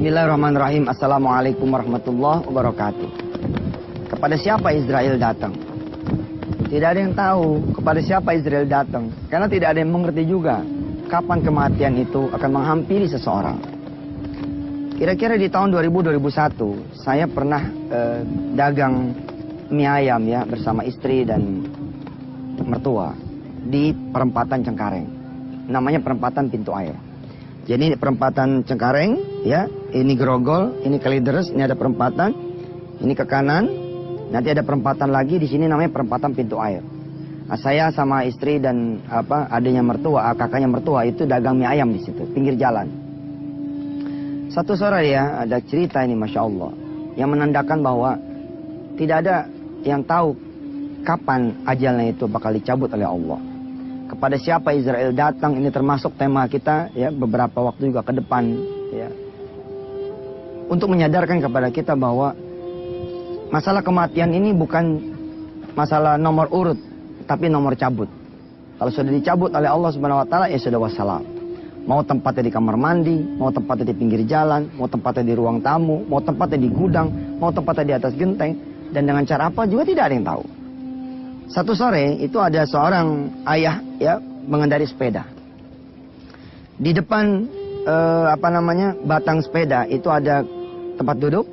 Bismillahirrahmanirrahim. Assalamualaikum warahmatullahi wabarakatuh. Kepada siapa Israel datang? Tidak ada yang tahu kepada siapa Israel datang. Karena tidak ada yang mengerti juga kapan kematian itu akan menghampiri seseorang. Kira-kira di tahun 2000-2001 saya pernah dagang mie ayam ya bersama istri dan mertua di perempatan Cengkareng. Namanya perempatan Pintu Air. Jadi perempatan Cengkareng ya, ini Grogol, ini Kalideres, ini ada perempatan, ini ke kanan, nanti ada perempatan lagi di sini namanya perempatan Pintu Air. Nah, saya sama istri dan adiknya mertua, kakaknya mertua itu dagang mie ayam di situ, pinggir jalan. Satu sore ya ada cerita ini Masya Allah yang menandakan bahwa tidak ada yang tahu kapan ajalnya itu bakal dicabut oleh Allah. Kepada siapa Israel datang, ini termasuk tema kita ya beberapa waktu juga ke depan ya. Untuk menyadarkan kepada kita bahwa masalah kematian ini bukan masalah nomor urut, tapi nomor cabut. Kalau sudah dicabut oleh Allah Subhanahu wa taala ya sudah wassalam. Mau tempatnya di kamar mandi, mau tempatnya di pinggir jalan, mau tempatnya di ruang tamu, mau tempatnya di gudang, mau tempatnya di atas genteng, dan dengan cara apa juga tidak ada yang tahu. Satu sore itu ada seorang ayah ya mengendarai sepeda. Di depan batang sepeda itu ada tempat duduk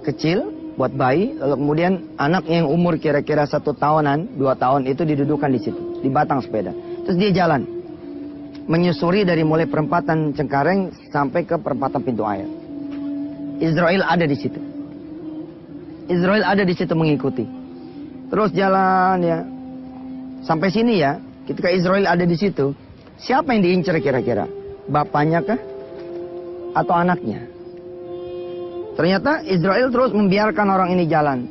kecil buat bayi. Lalu kemudian anak yang umur kira-kira 1 tahunan, 2 tahun itu didudukan di situ di batang sepeda. Terus dia jalan menyusuri dari mulai perempatan Cengkareng sampai ke perempatan Pintu Air. Israel ada di situ. Israel ada di situ mengikuti. Terus jalan ya. Sampai sini ya, ketika Israel ada di situ, siapa yang diincar kira-kira? Bapaknya kah? Atau anaknya? Ternyata Israel terus membiarkan orang ini jalan.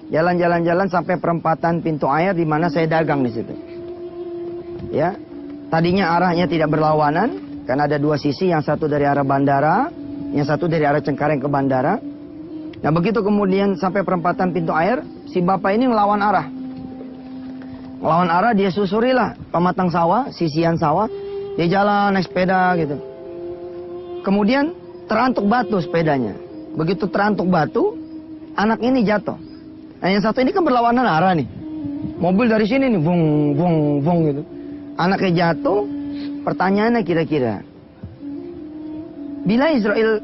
Jalan sampai perempatan Pintu Air di mana saya dagang di situ. Ya. Tadinya arahnya tidak berlawanan karena ada 2 sisi, yang satu dari arah bandara, yang satu dari arah Cengkareng ke bandara. Nah begitu kemudian sampai perempatan Pintu Air, si bapak ini ngelawan arah. Ngelawan arah, dia susurilah pematang sawah, sisian sawah. Dia jalan naik sepeda gitu. Kemudian terantuk batu sepedanya. Begitu terantuk batu, anak ini jatuh. Nah yang satu ini kan berlawanan arah nih. Mobil dari sini nih, bung, bung, bung gitu. Anaknya jatuh, pertanyaannya kira-kira. Bila Israel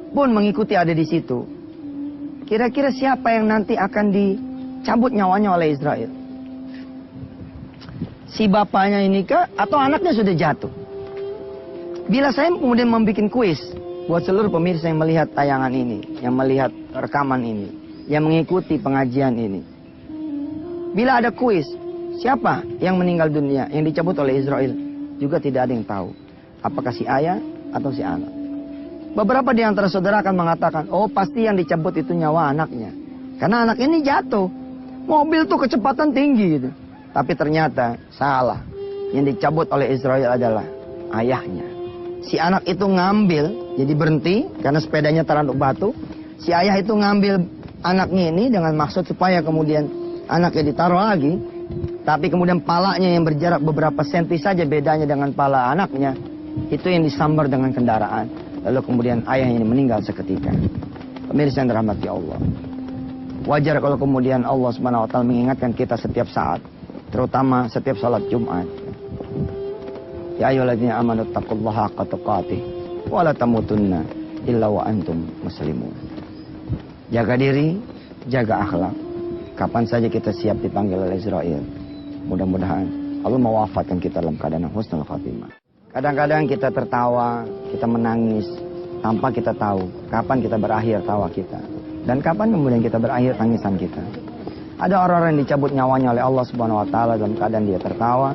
pun mengikuti ada di situ, kira-kira siapa yang nanti akan dicabut nyawanya oleh Israel? Si bapaknya ini kah? Atau anaknya sudah jatuh? Bila saya kemudian membuat kuis buat seluruh pemirsa yang melihat tayangan ini, yang melihat rekaman ini, yang mengikuti pengajian ini. Bila ada kuis, siapa yang meninggal dunia, yang dicabut oleh Israel? Juga tidak ada yang tahu. Apakah si ayah atau si anak? Beberapa di antara saudara akan mengatakan, oh pasti yang dicabut itu nyawa anaknya. Karena anak ini jatuh. Mobil tuh kecepatan tinggi gitu. Tapi ternyata salah. Yang dicabut oleh Israel adalah ayahnya. Si anak itu ngambil, jadi berhenti karena sepedanya teranduk batu. Si ayah itu ngambil anaknya ini dengan maksud supaya kemudian anaknya ditaruh lagi. Tapi kemudian palanya yang berjarak beberapa senti saja bedanya dengan pala anaknya. Itu yang disambar dengan kendaraan. Lalu kemudian ayah ini meninggal seketika. Pemirsa yang dirahmati Allah. Wajar kalau kemudian Allah Subhanahu wa taala mengingatkan kita setiap saat, terutama setiap salat Jumat. Ya ayyuhalladzina amanu taqullaha haqqa tuqatih wa la tamutunna illa wa antum muslimun. Jaga diri, jaga akhlak. Kapan saja kita siap dipanggil oleh Israel. Mudah-mudahan Allah mewafatkan kita dalam keadaan husnul khatimah. Kadang-kadang kita tertawa, kita menangis, tanpa kita tahu kapan kita berakhir tawa kita. Dan kapan kemudian kita berakhir tangisan kita. Ada orang-orang yang dicabut nyawanya oleh Allah Subhanahu wa taala dalam keadaan dia tertawa.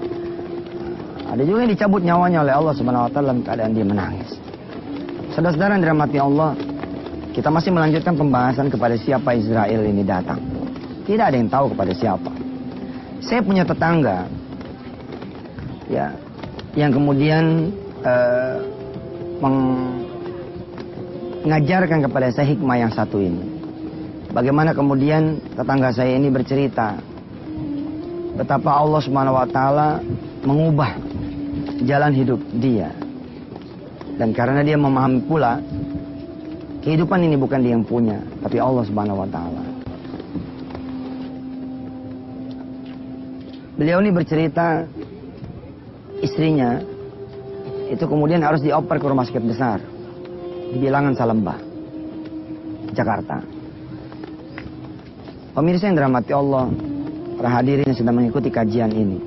Ada juga yang dicabut nyawanya oleh Allah Subhanahu wa taala dalam keadaan dia menangis. Saudara-saudara yang dirahmati Allah, kita masih melanjutkan pembahasan kepada siapa Israel ini datang. Tidak ada yang tahu kepada siapa. Saya punya tetangga ya, yang kemudian mengajarkan kepada saya hikmah yang satu ini. Bagaimana kemudian tetangga saya ini bercerita betapa Allah Subhanahu wa taala mengubah jalan hidup dia. Dan karena dia memahami pula Kehidupan ini bukan dia yang punya, tapi Allah Subhanahu wa taala. Beliau ini bercerita istrinya itu kemudian harus dioper ke rumah sakit besar di Bilangan Salemba, Jakarta. Pemirsa yang dirahmati Allah, para hadirin yang sedang mengikuti kajian ini.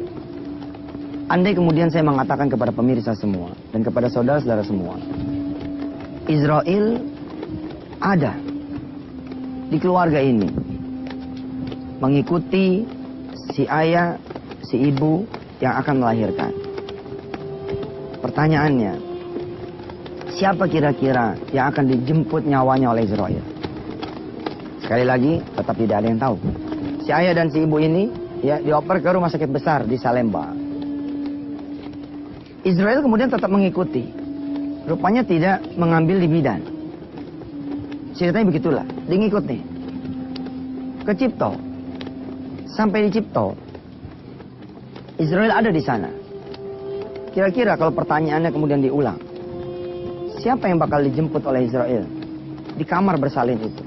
Andai kemudian saya mengatakan kepada pemirsa semua dan kepada saudara-saudara semua, Israel ada di keluarga ini, mengikuti si ayah, si ibu yang akan melahirkan. Pertanyaannya, siapa kira-kira yang akan dijemput nyawanya oleh Israel? Sekali lagi, tetap tidak ada yang tahu. Si ayah dan si ibu ini ya dioper ke rumah sakit besar di Salemba. Israel kemudian tetap mengikuti. Rupanya tidak mengambil di bidan. Ceritanya begitulah, dia ngikut nih. Ke Cipto. Sampai di Cipto, Israel ada di sana. Kira-kira kalau pertanyaannya kemudian diulang, siapa yang bakal dijemput oleh Israel di kamar bersalin itu?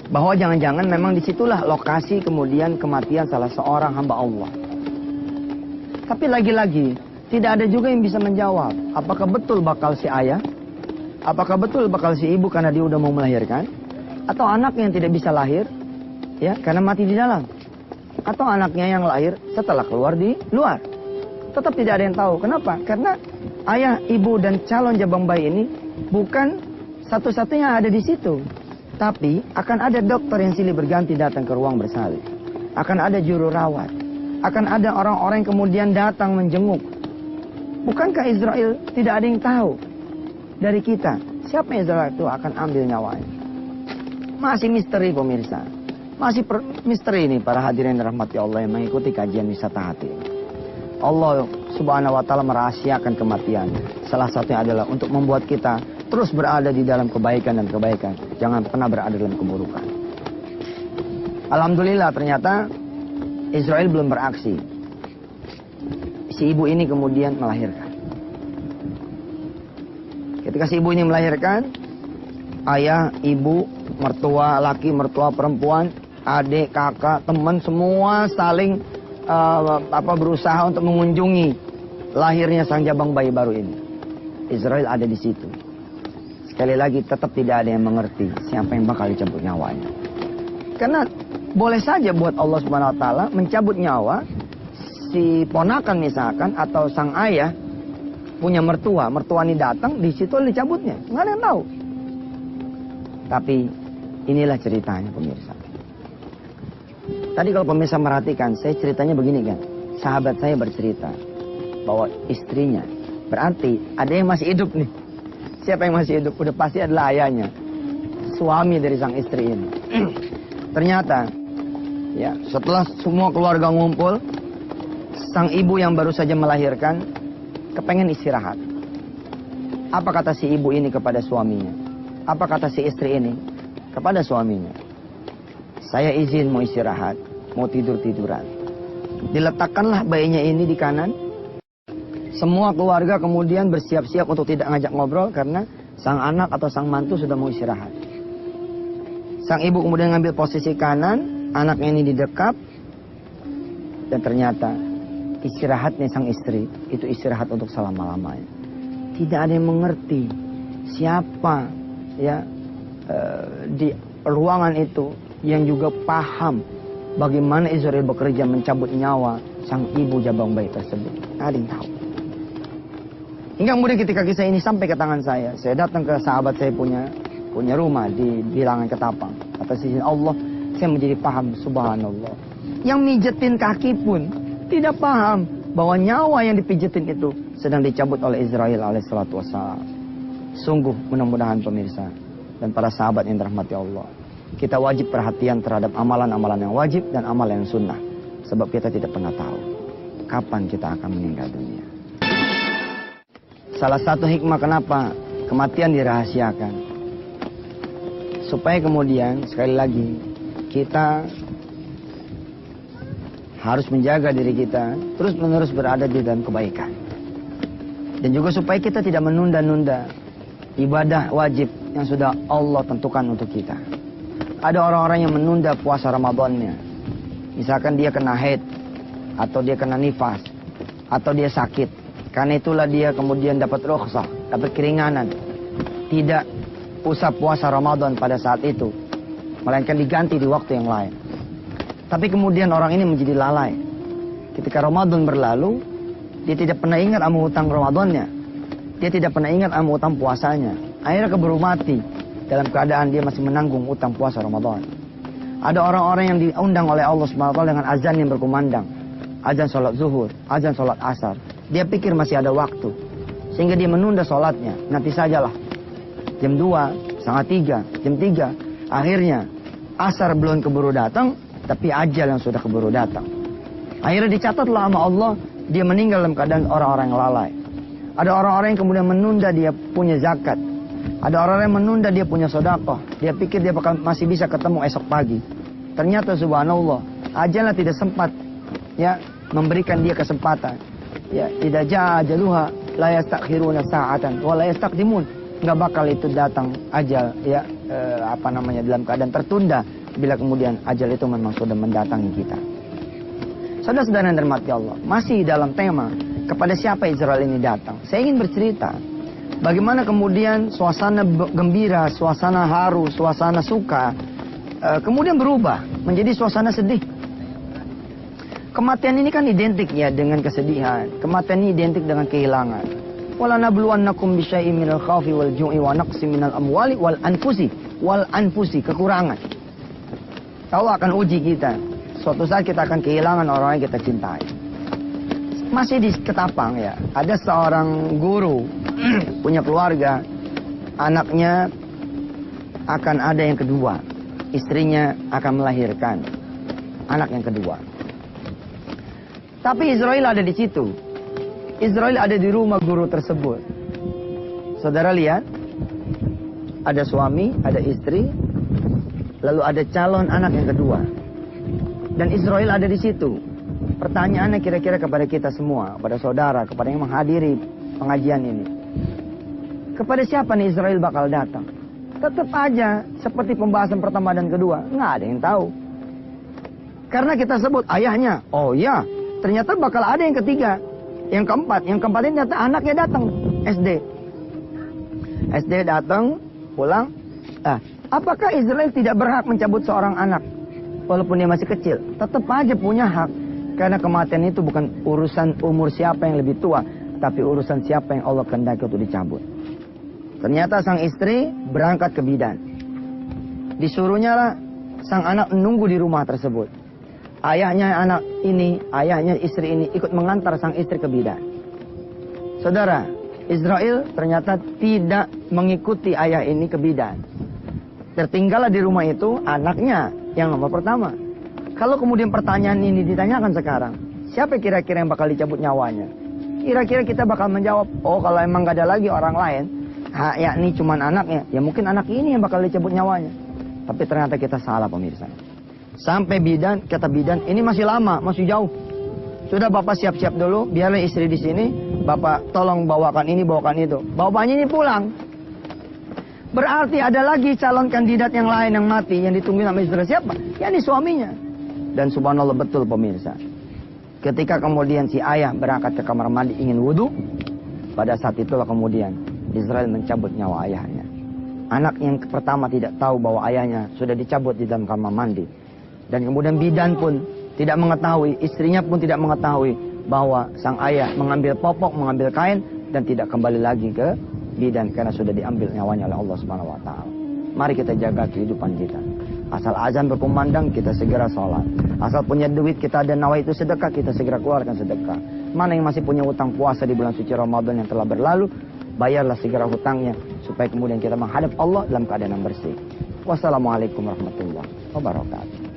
Bahwa jangan-jangan memang disitulah lokasi kemudian kematian salah seorang hamba Allah. Tapi lagi-lagi, tidak ada juga yang bisa menjawab. Apakah betul bakal si ayah? Apakah betul bakal si ibu karena dia udah mau melahirkan? Atau anaknya yang tidak bisa lahir, ya karena mati di dalam? Atau anaknya yang lahir setelah keluar di luar? Tetap tidak ada yang tahu. Kenapa? Karena ayah, ibu, dan calon jabang bayi ini bukan satu-satunya ada di situ. Tapi akan ada dokter yang silih berganti datang ke ruang bersalin. Akan ada juru rawat. Akan ada orang-orang yang kemudian datang menjenguk. Bukankah Israel tidak ada yang tahu dari kita siapa Israel itu akan ambil nyawanya? Masih misteri pemirsa. Masih misteri ini para hadirin rahmati Allah yang mengikuti kajian wisata hati. Allah Subhanahu wa taala merahasiakan kematian. Salah satunya adalah untuk membuat kita terus berada di dalam kebaikan dan kebaikan. Jangan pernah berada dalam keburukan. Alhamdulillah ternyata Israel belum beraksi. Si ibu ini kemudian melahirkan. Ketika si ibu ini melahirkan, ayah, ibu, mertua laki, mertua perempuan, adik, kakak, teman semua saling berusaha untuk mengunjungi lahirnya sang jabang bayi baru ini. Israel ada di situ. Sekali lagi tetap tidak ada yang mengerti siapa yang bakal dicabut nyawanya. Karena boleh saja buat Allah Subhanahu wa taala mencabut nyawa si ponakan misalkan atau sang ayah punya mertua ini datang di situ dicabutnya, nggak ada yang tahu. Tapi inilah ceritanya pemirsa. Tadi kalau pemirsa merhatikan, saya ceritanya begini kan, sahabat saya bercerita bahwa istrinya, berarti ada yang masih hidup nih. Siapa yang masih hidup? Udah pasti adalah ayahnya, suami dari sang istri ini. Ternyata, ya setelah semua keluarga ngumpul, sang ibu yang baru saja melahirkan kepengen istirahat. Apa kata si ibu ini kepada suaminya? Apa kata si istri ini kepada suaminya? Saya izin mau istirahat, mau tidur-tiduran. Diletakkanlah bayinya ini di kanan. Semua keluarga kemudian bersiap-siap untuk tidak ngajak ngobrol karena sang anak atau sang mantu sudah mau istirahat. Sang ibu kemudian ngambil posisi kanan, anaknya ini didekap. Dan ternyata istirahatnya sang istri itu istirahat untuk selama-lamanya. Tidak ada yang mengerti siapa ya di ruangan itu yang juga paham bagaimana Israel bekerja mencabut nyawa sang ibu jabang bayi tersebut. Ada yang tahu. Hingga kemudian ketika kisah ini sampai ke tangan saya datang ke sahabat saya punya rumah di Bilangan Ketapang. Atas izin Allah, saya menjadi paham, subhanallah. Yang mijetin kaki pun tidak paham bahwa nyawa yang dipijetin itu sedang dicabut oleh Israel alaihissalatu wassalam. Sungguh mudah-mudahan pemirsa dan para sahabat yang dirahmati Allah, kita wajib perhatian terhadap amalan-amalan yang wajib dan amalan yang sunnah. Sebab kita tidak pernah tahu kapan kita akan meninggal dunia. Salah satu hikmah kenapa kematian dirahasiakan, supaya kemudian sekali lagi kita harus menjaga diri kita terus-menerus berada di dalam kebaikan. Dan juga supaya kita tidak menunda-nunda ibadah wajib yang sudah Allah tentukan untuk kita. Ada orang-orang yang menunda puasa Ramadannya. Misalkan dia kena haid, atau dia kena nifas, atau dia sakit. Karena itulah dia kemudian dapat rukhsah, dapat keringanan. Tidak usah puasa Ramadan pada saat itu, melainkan diganti di waktu yang lain. Tapi kemudian orang ini menjadi lalai. Ketika Ramadan berlalu, dia tidak pernah ingat sama hutang Ramadannya. Dia tidak pernah ingat sama hutang puasanya. Akhirnya keburu mati dalam keadaan dia masih menanggung hutang puasa Ramadan. Ada orang-orang yang diundang oleh Allah SWT dengan azan yang berkumandang. Azan sholat zuhur, azan sholat asar. Dia pikir masih ada waktu, sehingga dia menunda sholatnya. Nanti sajalah, jam 2, setengah 3, jam 3. Akhirnya asar belum keburu datang, tapi ajal yang sudah keburu datang. Akhirnya dicatatlah sama Allah, dia meninggal dalam keadaan orang-orang yang lalai. Ada orang-orang yang kemudian menunda dia punya zakat. Ada orang-orang yang menunda dia punya sedekah. Dia pikir dia masih bisa ketemu esok pagi. Ternyata subhanallah, ajalnya tidak sempat ya memberikan dia kesempatan. Ya, idza jaa ajaluha la yastakhiruna sa'atan wa la yastaqdimun. Enggak bakal itu datang ajal ya dalam keadaan tertunda bila kemudian ajal itu memang sudah mendatangi kita. Saudara-saudara yang dirahmati Allah, masih dalam tema kepada siapa Israel ini datang. Saya ingin bercerita bagaimana kemudian suasana gembira, suasana haru, suasana suka kemudian berubah menjadi suasana sedih. Kematian ini kan identik ya dengan kesedihan. Kematian ini identik dengan kehilangan. Wala nabluwannakum bisyai'in minal khaufi wal ju'i wa naqsin minal amwali wal anfusi, kekurangan. Allah akan uji kita. Suatu saat kita akan kehilangan orang yang kita cintai. Masih di Ketapang ya, ada seorang guru punya keluarga, anaknya akan ada yang kedua, istrinya akan melahirkan anak yang kedua. Tapi Israel ada di situ. Israel ada di rumah guru tersebut. Saudara lihat, ada suami, ada istri, lalu ada calon anak yang kedua. Dan Israel ada di situ. Pertanyaannya kira-kira kepada kita semua, kepada saudara, kepada yang menghadiri pengajian ini. Kepada siapa nih Israel bakal datang? Tetap aja seperti pembahasan pertama dan kedua, nggak ada yang tahu. Karena kita sebut ayahnya, oh ya, ternyata bakal ada yang ketiga, yang keempat. Yang keempat ini ternyata anaknya datang, SD. SD datang, pulang. Apakah Israel tidak berhak mencabut seorang anak? Walaupun dia masih kecil, tetap aja punya hak. Karena kematian itu bukan urusan umur siapa yang lebih tua, tapi urusan siapa yang Allah kehendaki untuk dicabut. Ternyata sang istri berangkat ke bidan. Disuruhnya lah sang anak menunggu di rumah tersebut. Ayahnya anak ini, ayahnya istri ini ikut mengantar sang istri ke bidan. Saudara, Israel ternyata tidak mengikuti ayah ini ke bidan. Tertinggallah di rumah itu anaknya yang nomor pertama. Kalau kemudian pertanyaan ini ditanyakan sekarang, siapa kira-kira yang bakal dicabut nyawanya? Kira-kira kita bakal menjawab, oh kalau emang gak ada lagi orang lain, yakni cuman anaknya, ya mungkin anak ini yang bakal dicabut nyawanya. Tapi ternyata kita salah pemirsa. Sampai bidan, kata bidan, ini masih lama, masih jauh. Sudah Bapak siap-siap dulu, biarlah istri di sini, Bapak tolong bawakan ini, bawakan itu. Bapaknya ini pulang. Berarti ada lagi calon kandidat yang lain yang mati, yang ditungguin sama istri siapa? Ya ini suaminya. Dan subhanallah betul pemirsa. Ketika kemudian si ayah berangkat ke kamar mandi ingin wudhu, pada saat itulah kemudian Israel mencabut nyawa ayahnya. Anak yang pertama tidak tahu bahwa ayahnya sudah dicabut di dalam kamar mandi. Dan kemudian bidan pun tidak mengetahui, istrinya pun tidak mengetahui bahwa sang ayah mengambil popok, mengambil kain dan tidak kembali lagi ke bidan karena sudah diambil nyawanya oleh Allah Subhanahu wa taala. Mari kita jaga kehidupan kita. Asal azan berkumandang kita segera sholat. Asal punya duit kita ada nawa itu sedekah, kita segera keluarkan sedekah. Mana yang masih punya hutang puasa di bulan suci Ramadan yang telah berlalu, bayarlah segera hutangnya supaya kemudian kita menghadap Allah dalam keadaan yang bersih. Wassalamualaikum warahmatullahi wabarakatuh.